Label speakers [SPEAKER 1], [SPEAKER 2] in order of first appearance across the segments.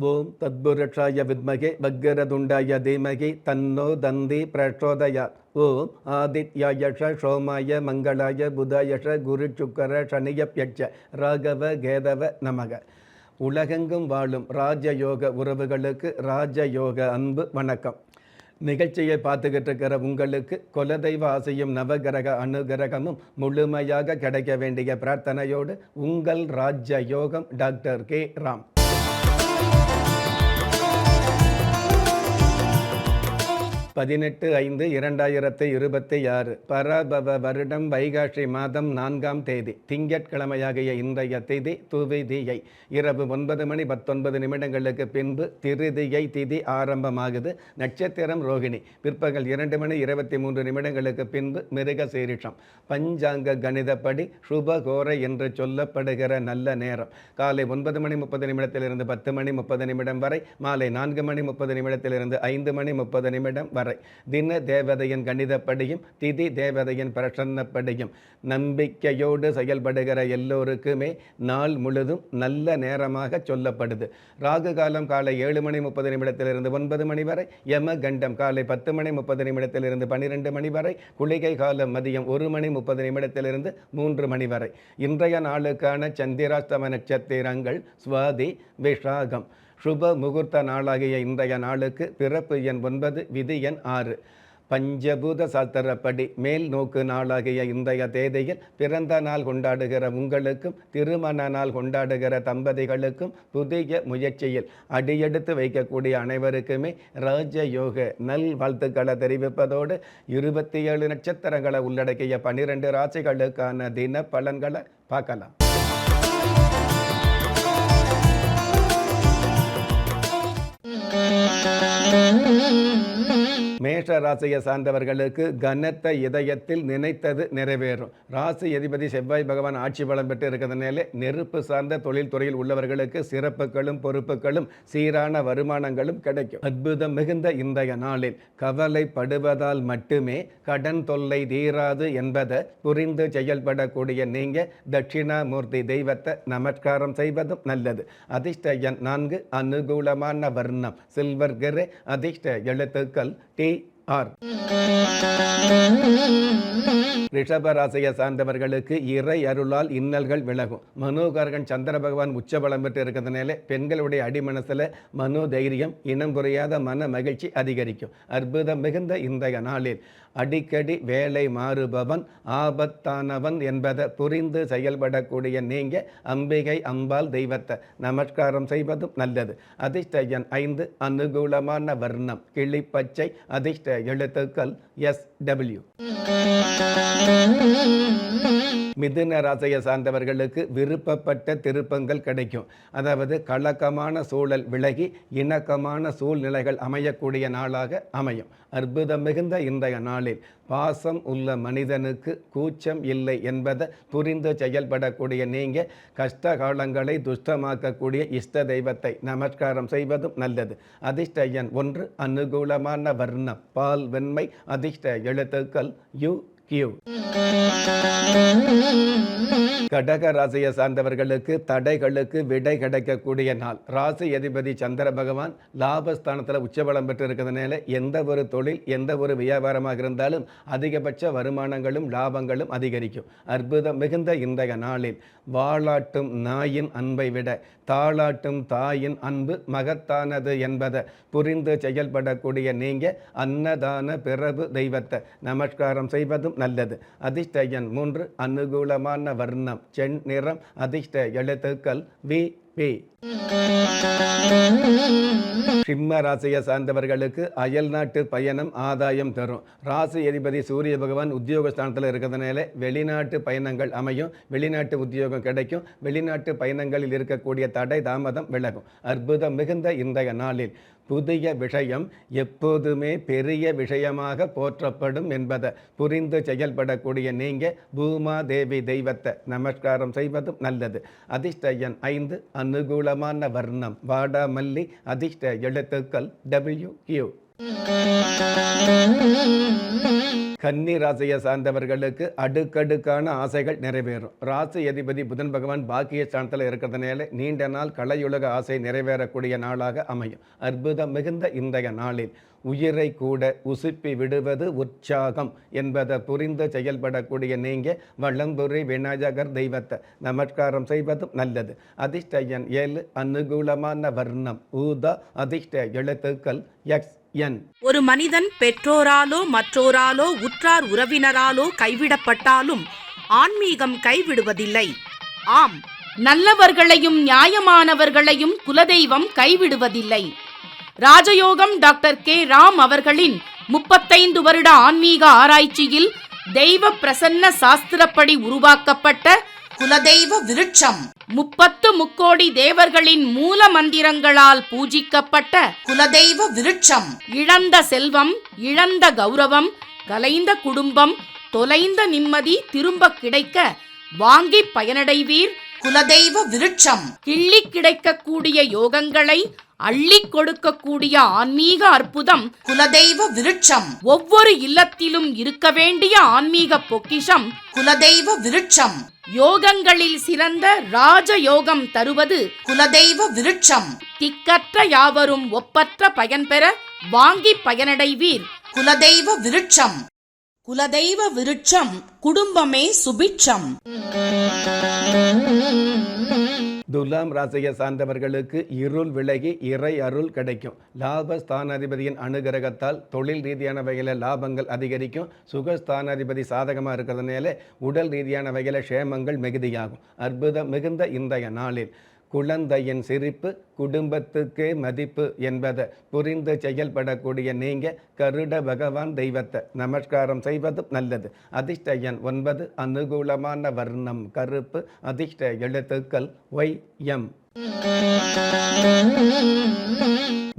[SPEAKER 1] ஓம் தத்புருஷாய வித்மகே வக்கரதுண்டாய தீமகி தன்னோ தந்தி பிரச்சோதயாத். ஓம் ஆதித்யாயஷ சோமாய மங்களாய புதாயஷ குரு சுக்கர சனியப்யட்ச ராகவ கேதவ நமக. உலகெங்கும் வாழும் ராஜயோக உறவுகளுக்கு ராஜயோக அன்பு வணக்கம். நிகழ்ச்சியை பார்த்துக்கிட்டு இருக்கிற உங்களுக்கு குலதெய்வ ஆசையும் நவகிரக அனுகிரகமும் முழுமையாக கிடைக்க வேண்டிய பிரார்த்தனையோடு உங்கள் ராஜயோகம் டாக்டர் கே ராம். பதினெட்டு 5/2026 பராபவ வருடம் வைகாசி மாதம் 4ஆம் தேதி திங்கட்கிழமையாகிய இன்றைய திதி துவிதியை இரவு 9:19 பின்பு திருதியை திதி ஆரம்பமாகுது. நட்சத்திரம் ரோகிணி. பிற்பகல் 2:23 பின்பு மிருக சீரிஷம். பஞ்சாங்க கணிதப்படி சுபகோரை என்று சொல்லப்படுகிற நல்ல நேரம் காலை 9:30 10:30 வரை, மாலை 4:30 5:30 வரை. தின தேவதையின் கணிதப்படியும் திதி தேவதையின் பிரசன்னப்படியும் நம்பிக்கையோடு செயல்படுகிற எல்லோருக்குமே நாள் முழுதும் நல்ல நேரமாக சொல்லப்படுது. ராகு காலம் காலை 7:30 9 வரை, யம கண்டம் காலை 10:30 12 வரை, குளிகை காலம் மதியம் 1:30 3 வரை. இன்றைய நாளுக்கான சந்திராஷ்டம நட்சத்திரங்கள் சுவாதி, விஷாகம். சுப முகூர்த்த நாளாகிய இன்றைய நாளுக்கு பிறப்பு எண் 9, விதி எண் 6. பஞ்சபூத சாஸ்திரப்படி மேல் நோக்கு நாளாகிய இன்றைய தேதியில் பிறந்த நாள் கொண்டாடுகிற உங்களுக்கும் திருமண நாள் கொண்டாடுகிற தம்பதிகளுக்கும் புதிய முயற்சியில் அடியெடுத்து வைக்கக்கூடிய அனைவருக்குமே ராஜயோக நல் வாழ்த்துக்களை தெரிவிப்பதோடு 27 நட்சத்திரங்களை உள்ளடக்கிய 12 ராசிகளுக்கான தின பலன்களை பார்க்கலாம். மேஷ ராசியை சார்ந்தவர்களுக்கு கனத்த இதயத்தில் நினைத்தது நிறைவேறும். ராசி அதிபதி செவ்வாய் பகவான் ஆட்சி பலம் பெற்று இருக்கிறதுனால நெருப்பு சார்ந்த தொழில் துறையில் உள்ளவர்களுக்கு சிறப்புகளும் பொறுப்புகளும் சீரான வருமானங்களும் கிடைக்கும். அற்புதம் மிகுந்த இன்றைய நாளில் கவலைப்படுவதால் மட்டுமே கடன் தொல்லை தீராது என்பதை புரிந்து செயல்படக்கூடிய நீங்க தட்சிணாமூர்த்தி தெய்வத்தை நமஸ்காரம் செய்வதும் நல்லது. அதிர்ஷ்ட எண் 4, அனுகூலமான வர்ணம் சில்வர் கிரே, அதிர்ஷ்ட எழுத்துக்கள் TR. ரிஷபராசியை சார்ந்தவர்களுக்கு இறை அருளால் இன்னல்கள் விலகும். மனோகாரகன் சந்திர பகவான் உச்சபலம் பெற்று இருக்கிறதுனால பெண்களுடைய அடிமனசில் மனோதைரியம், இனம் புரியாத மன மகிழ்ச்சி அதிகரிக்கும். அற்புதம் மிகுந்த இன்றைய நாளில் அடிக்கடி வேலை மாறுபவன் ஆபத்தானவன் என்பதை புரிந்து செயல்படக்கூடிய நீங்க அம்பிகை அம்பாள் தெய்வத்தை நமஸ்காரம் செய்வதும் நல்லது. அதிர்ஷ்ட எண் 5, அனுகூலமான வர்ணம் கிளிப்பச்சை, அதிர்ஷ்ட எழுத்துக்கள் SW. மிதுன ராசியை சார்ந்தவர்களுக்கு விருப்பப்பட்ட திருப்பங்கள் கிடைக்கும். அதாவது கலக்கமான சூழல் விலகி இணக்கமான சூழ்நிலைகள் அமையக்கூடிய நாளாக அமையும். அற்புதம் மிகுந்த இன்றைய நாளில் பாசம் உள்ள மனிதனுக்கு கூச்சம் இல்லை என்பதை புரிந்து செயல்படக்கூடிய நீங்க கஷ்ட காலங்களை துஷ்டமாக்கக்கூடிய இஷ்ட தெய்வத்தை நமஸ்காரம் செய்வதும் நல்லது. அதிர்ஷ்ட எண் 1, அனுகூலமான வர்ணம் பால் வெண்மை, அதிர்ஷ்ட எழுத்துக்கள் UQ. கடக ராசியை சார்ந்தவர்களுக்கு தடைகளுக்கு விடை கிடைக்கக்கூடிய நாள். ராசி அதிபதி சந்திர பகவான் லாபஸ்தானத்தில் உச்சபலம் பெற்று இருக்கிறதுனால எந்த ஒரு தொழில், எந்த ஒரு வியாபாரமாக இருந்தாலும் அதிகபட்ச வருமானங்களும் லாபங்களும் அதிகரிக்கும். அற்புதம் மிகுந்த இன்றைய நாளில் வாளாட்டும் நாயின் அன்பை விட தாளாட்டும் தாயின் அன்பு மகத்தானது என்பதை புரிந்து செயல்படக்கூடிய நீங்க அன்னதான பிறவு தெய்வத்தை நமஸ்காரம் செய்வதும் நல்லது. அதிர்ஷ்ட எண் 3, அனுகூலமான வர்ணம் சென் நிறம், அதிர்ஷ்ட எழுத்துக்கள் VP. சிம்ம ராசியை சார்ந்தவர்களுக்கு அயல் நாட்டு பயணம் ஆதாயம் தரும். ராசி அதிபதி சூரிய பகவான் உத்தியோகஸ்தானத்தில் இருக்கிறதுனால வெளிநாட்டு பயணங்கள் அமையும். வெளிநாட்டு உத்தியோகம் கிடைக்கும். வெளிநாட்டு பயணங்களில் இருக்கக்கூடிய தடை தாமதம் விலகும். அற்புதம் மிகுந்த இன்றைய நாளில் புதிய விஷயம் எப்போதுமே பெரிய விஷயமாக போற்றப்படும் என்பதை புரிந்து செயல்படக்கூடிய நீங்க பூமாதேவி தெய்வத்தை நமஸ்காரம் செய்வதும் நல்லது. அதிர்ஷ்ட எண் 5, அனுகூலமான வர்ணம் வாடாமல்லி, அதிர்ஷ்ட எழுத்துக்கள் WQ. கன்னி ராசியை சார்ந்தவர்களுக்கு அடுக்கடுக்கான ஆசைகள் நிறைவேறும். ராசி அதிபதி புதன் பகவான் பாக்கிய ஸ்தானத்தில் இருக்கிறதுனால நீண்ட நாள் கலையுலக ஆசை நிறைவேறக்கூடிய நாளாக அமையும். அற்புதம் மிகுந்த இன்றைய நாளில் உயிரை கூட உசுப்பி விடுவது உற்சாகம் என்பதை புரிந்து செயல்படக்கூடிய நீங்கள் வளம்புரி விநாயகர் தெய்வத்தை நமஸ்காரம் செய்வதும் நல்லது. அதிர்ஷ்ட எண் 7, அனுகூலமான வர்ணம் ஊதா, அதிர்ஷ்ட எழுத்துக்கள் எக்ஸ் என்.
[SPEAKER 2] ஒரு மனிதன் பெற்றோராலோ மற்றோராலோ உற்றார் உறவினராலோ கைவிடப்பட்டாலும் ஆன்மீகம் கைவிடுவதில்லை. ஆம், நல்லவர்களையும் நியாயமானவர்களையும் குலதெய்வம் கைவிடுவதில்லை. ராஜயோகம் டாக்டர் கே ராம் அவர்களின் 35 வருட ஆன்மீக ஆராய்ச்சியில் தெய்வ பிரசன்ன சாஸ்திரப்படி உருவாக்கப்பட்ட குலதெய்வ விருட்சம், 30 முக்கோடி தேவர்களின் மூல மந்திரங்களால் பூஜிக்கப்பட்ட குலதெய்வ விருட்சம். இழந்த செல்வம், இழந்த கௌரவம், கலைந்த குடும்பம், தொலைந்த நிம்மதி திரும்ப கிடைக்க வாங்கி பயனடைவீர். குலதெய்வ விருட்சம் கிள்ளி கிடைக்கக்கூடிய யோகங்களை அள்ளி கொடுக்கக்கூடிய ஆன்மீக அற்புதம் குலதெய்வ விருட்சம். ஒவ்வொரு இல்லத்திலும் இருக்க வேண்டிய ஆன்மீக பொக்கிஷம் குலதெய்வ விருட்சம். யோகங்களில் சிறந்த ராஜயோகம் தருவது குலதெய்வ விருட்சம். திக்கற்ற யாவரும் ஒப்பற்ற பயன்பெற வாங்கி பயனடைவீர். குலதெய்வ விருட்சம். குலதெய்வ விருட்சம் குடும்பமே சுபிட்சம்.
[SPEAKER 1] துலாம் ராசியை சார்ந்தவர்களுக்கு இருள் விலகி இறை அருள் கிடைக்கும். லாபஸ்தானாதிபதியின் அனுகிரகத்தால் தொழில் ரீதியான வகையில் லாபங்கள் அதிகரிக்கும். சுகஸ்தானாதிபதி சாதகமாக இருக்கிறதுனால உடல் ரீதியான வகையில் க்ஷேமங்கள் மிகுதியாகும். அற்புதம் மிகுந்த இன்றைய நாளில் குழந்தையின் சிரிப்பு குடும்பத்துக்கே மதிப்பு என்பதை புரிந்து செயல்படக்கூடிய நீங்கள் கருட பகவான் தெய்வத்தை நமஸ்காரம் செய்வதும் நல்லது. அதிர்ஷ்ட எண் 9, அனுகூலமான வர்ணம் கருப்பு, அதிர்ஷ்ட எழுத்துக்கள் ஒய் எம்.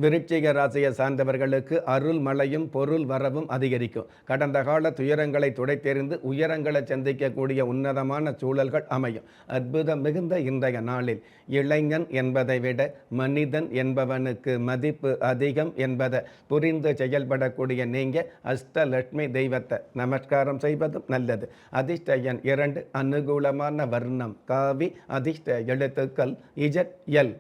[SPEAKER 1] விருச்சிக ராசியை சார்ந்தவர்களுக்கு அருள் மழையும் பொருள் வரவும் அதிகரிக்கும். கடந்த கால துயரங்களை துடைத்தெறிந்து உயரங்களை சந்திக்கக்கூடிய உன்னதமான சூழல்கள் அமையும். அற்புதம் மிகுந்த இன்றைய நாளில் இளைஞன் என்பதை விட மனிதன் என்பவனுக்கு மதிப்பு அதிகம் என்பதை புரிந்து செயல்படக்கூடிய நீங்கள் அஷ்டலட்சுமி தெய்வத்தை நமஸ்காரம் செய்வதும் நல்லது. அதிர்ஷ்ட எண் 2, அனுகூலமான வர்ணம் காவி, அதிர்ஷ்ட எழுத்துக்கள் இஜட் எல்.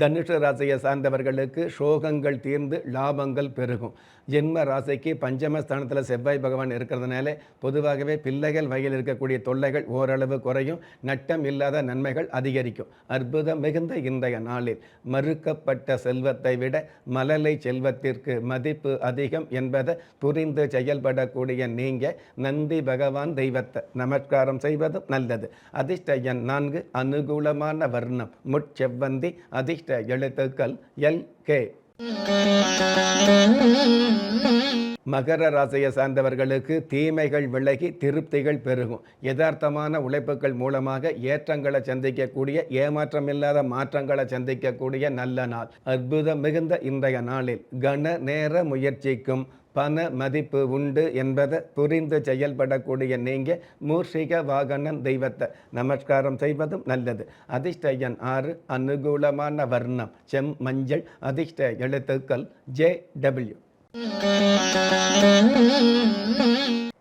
[SPEAKER 1] தனுஷ ராசியை சார்ந்தவர்களுக்கு சோகங்கள் தீர்ந்து லாபங்கள் பெருகும். ஜென்ம ராசிக்கு பஞ்சமஸ்தானத்தில் செவ்வாய் பகவான் இருக்கிறதுனால பொதுவாகவே பிள்ளைகள் வகையில் இருக்கக்கூடிய தொல்லைகள் ஓரளவு குறையும். நட்டம் இல்லாத நன்மைகள் அதிகரிக்கும். அற்புதம் மிகுந்த இன்றைய நாளில் மறுக்கப்பட்ட செல்வத்தை விட மலலை செல்வத்திற்கு மதிப்பு அதிகம் என்பதை புரிந்து செயல்படக்கூடிய நீங்கள் நந்தி பகவான் தெய்வத்தை நமஸ்காரம் செய்வதும் நல்லது. அதிர்ஷ்ட எண் 4, அனுகூலமான வர்ணம் முட்செவ்வந்தி, அதிர்ஷ்ட எழுத்துக்கள் எல் கே. மகர ராசியை சார்ந்தவர்களுக்கு தீமைகள் விலகி திருப்திகள் பெருகும். யதார்த்தமான உழைப்புகள் மூலமாக ஏற்றங்களை சந்திக்கக்கூடிய, ஏமாற்றமில்லாத மாற்றங்களை சந்திக்கக்கூடிய நல்ல நாள். அற்புதம் மிகுந்த இன்றைய நாளில் கன நேர முயற்சிக்கும் பண மதிப்பு உண்டு என்பதை புரிந்து செயல்படக்கூடிய நீங்கள் மூர்ஷிக வாகனன் தெய்வத்தை நமஸ்காரம் செய்வதும் நல்லது. அதிர்ஷ்ட எண் 6, அனுகூலமான வர்ணம் செம் மஞ்சள், அதிர்ஷ்ட எழுத்துக்கள் ஜே டபிள்யூ.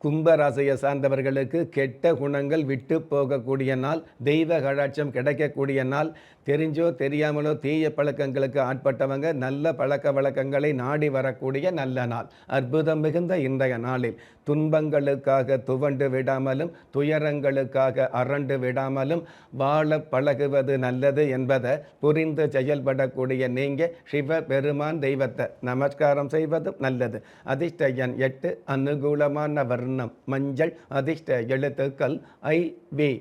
[SPEAKER 1] கும்பராசியை சார்ந்தவர்களுக்கு கெட்ட குணங்கள் விட்டு போகக்கூடிய நாள், தெய்வ கடாட்சம் கிடைக்கக்கூடிய நாள். தெரிஞ்சோ தெரியாமலோ தீய பழக்கங்களுக்கு ஆட்பட்டவங்க நல்ல பழக்க வழக்கங்களை நாடி வரக்கூடிய நல்ல நாள். அற்புதம் மிகுந்த இன்றைய நாளில் துன்பங்களுக்காக துவண்டு விடாமலும் துயரங்களுக்காக அரண்டு விடாமலும் வாழ பழகுவது நல்லது என்பதை புரிந்து செயல்படக்கூடிய நீங்கள் சிவ பெருமான் தெய்வத்தை நமஸ்காரம் செய்வதும் நல்லது. அதிர்ஷ்ட எண் 8, அனுகூலமான வர்ணம் மஞ்சள், அதிர்ஷ்ட எழுத்துக்கள் ஐ வி.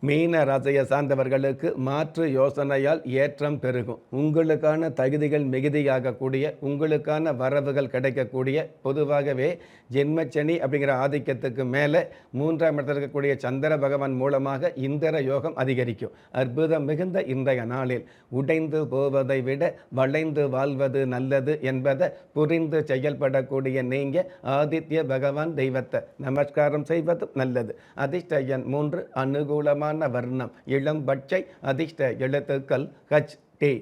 [SPEAKER 1] மீன ராசியை சார்ந்தவர்களுக்கு மாற்று யோசனையால் ஏற்றம் பெருகும். உங்களுக்கான தகுதிகள் மிகுதியாகக்கூடிய, உங்களுக்கான வரவுகள் கிடைக்கக்கூடிய, பொதுவாகவே ஜென்மச்சனி அப்படிங்கிற ஆதிக்கத்துக்கு மேலே 3ஆம் இடத்தில் இருக்கக்கூடிய சந்திர பகவான் மூலமாக இந்திர யோகம் அதிகரிக்கும். அற்புதம் மிகுந்த இன்றைய நாளில் உடைந்து போவதை விட வளைந்து வாழ்வது நல்லது என்பதை புரிந்து செயல்படக்கூடிய நீங்கள் ஆதித்ய பகவான் தெய்வத்தை நமஸ்காரம் செய்வதும் நல்லது. அதிர்ஷ்ட எண் 3, அனுகூலமான வர்ணம் இளம் பச்சை, அதிர்ஷ்ட எழுத்துக்கள் ஹச் டி.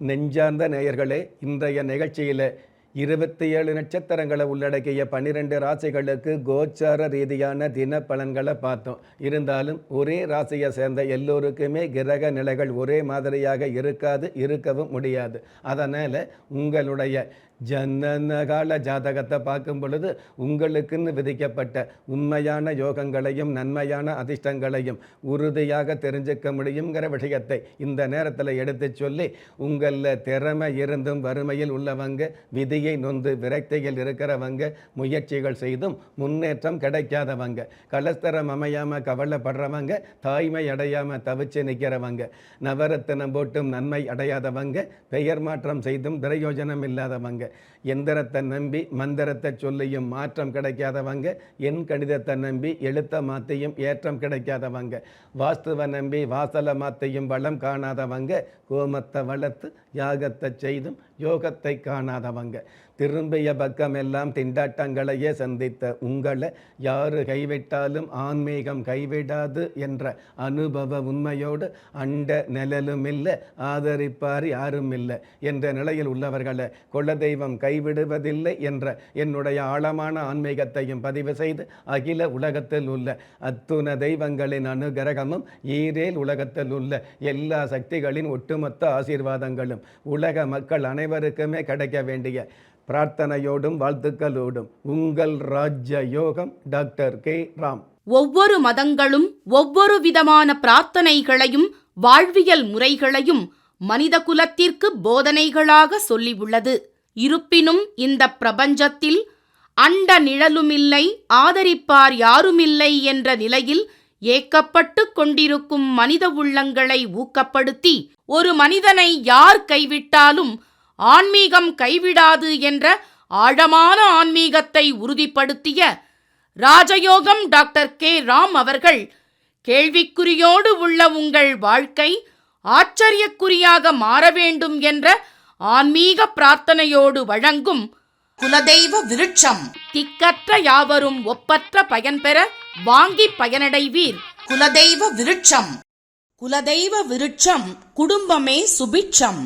[SPEAKER 1] நெஞ்சார்ந்த நேயர்களே, இன்றைய நிகழ்ச்சியில் 27 நட்சத்திரங்களை உள்ளடக்கிய 12 ராசிகளுக்கு கோச்சார ரீதியான தின பலன்களை பார்த்தோம். இருந்தாலும் ஒரே ராசியை சேர்ந்த எல்லோருக்குமே கிரக நிலைகள் ஒரே மாதிரியாக இருக்காது, இருக்கவும் முடியாது. அதனால் உங்களுடைய ஜனனகால ஜாதகத்தை பார்க்கும் பொழுது உங்களுக்குன்னு விதிக்கப்பட்ட உண்மையான யோகங்களையும் நன்மையான அதிர்ஷ்டங்களையும் உறுதியாக தெரிஞ்சுக்க முடியுங்கிற விஷயத்தை இந்த நேரத்தில் எடுத்து சொல்லி, உங்களில் திறமை இருந்தும் வறுமையில் உள்ளவங்க, விதியை நொந்து விரக்தியில் இருக்கிறவங்க, முயற்சிகள் செய்தும் முன்னேற்றம் கிடைக்காதவங்க, கலஸ்தரம் அமையாமல் கவலைப்படுறவங்க, தாய்மை அடையாமல் தவிச்சு நிற்கிறவங்க, நவரத்தினம் போட்டும் நன்மை அடையாதவங்க, பெயர் மாற்றம் செய்தும் பிரயோஜனம் இல்லாதவங்க, எந்திரத்தை நம்பி மந்திரத்தை சொல்லியும் மாற்றம் கிடைக்காதவங்க, எண் கணிதத்தை நம்பி எழுத்த மாற்றியும் ஏற்றம் கிடைக்காதவங்க, வாஸ்துவை நம்பி வாசலை மாற்றியும் வளம் காணாதவங்க, கோமத்தை வளர்த்து யாகத்தை செய்தும் யோகத்தை காணாதவங்க, திரும்பிய பக்கமெல்லாம் திண்டாட்டங்களையே சந்தித்த உங்களை யாரு கைவிட்டாலும் ஆன்மீகம் கைவிடாது என்ற அனுபவ உண்மையோடு அண்ட நிழலும் இல்லை, ஆதரிப்பார் யாரும் இல்லை என்ற நிலையில் உள்ளவர்களை குலதெய்வம் கைவிடுவதில்லை என்ற என்னுடைய ஆழமான ஆன்மீகத்தையும் பதிவு செய்து, அகில உலகத்தில் உள்ள அத்துண தெய்வங்களின் அனுகிரகமும் ஈரேல் உலகத்தில் உள்ள எல்லா சக்திகளின் ஒட்டுமொத்த ஆசீர்வாதங்களும் உலக மக்கள் அனைவருக்குமே கிடைக்க வேண்டிய பிரார்த்தனையோடும் வாழ்த்துக்களோடும் உங்கள் ராஜ்ய யோகம் டாக்டர் கே ராம்.
[SPEAKER 2] ஒவ்வொரு மதங்களும் ஒவ்வொரு விதமான பிரார்த்தனைகளையும் வாழ்வியல் முறைகளையும் மனித குலத்திற்கு போதனைகளாக சொல்லியுள்ளது. இருப்பினும் இந்த பிரபஞ்சத்தில் அண்ட நிழலுமில்லை, ஆதரிப்பார் யாருமில்லை என்ற நிலையில் ஏக்கப்பட்டு கொண்டிருக்கும் மனித உள்ளங்களை ஊக்கப்படுத்தி, ஒரு மனிதனை யார் கைவிட்டாலும் ஆன்மீகம் கைவிடாது என்ற ஆழமான ஆன்மீகத்தை உறுதிப்படுத்திய ராஜயோகம் டாக்டர் கே ராம் அவர்கள், கேள்விக்குறியோடு உள்ள உங்கள் வாழ்க்கை ஆச்சரியக்குறியாக மாற வேண்டும் என்ற ஆன்மீக பிரார்த்தனையோடு வழங்கும் குலதெய்வ விருட்சம். திக்கற்ற யாவரும் ஒப்பற்ற பயன்பெற வாங்கி பயனடைவீர். குலதெய்வ விருட்சம். குலதெய்வ விருட்சம், குடும்பமே சுபிட்சம்.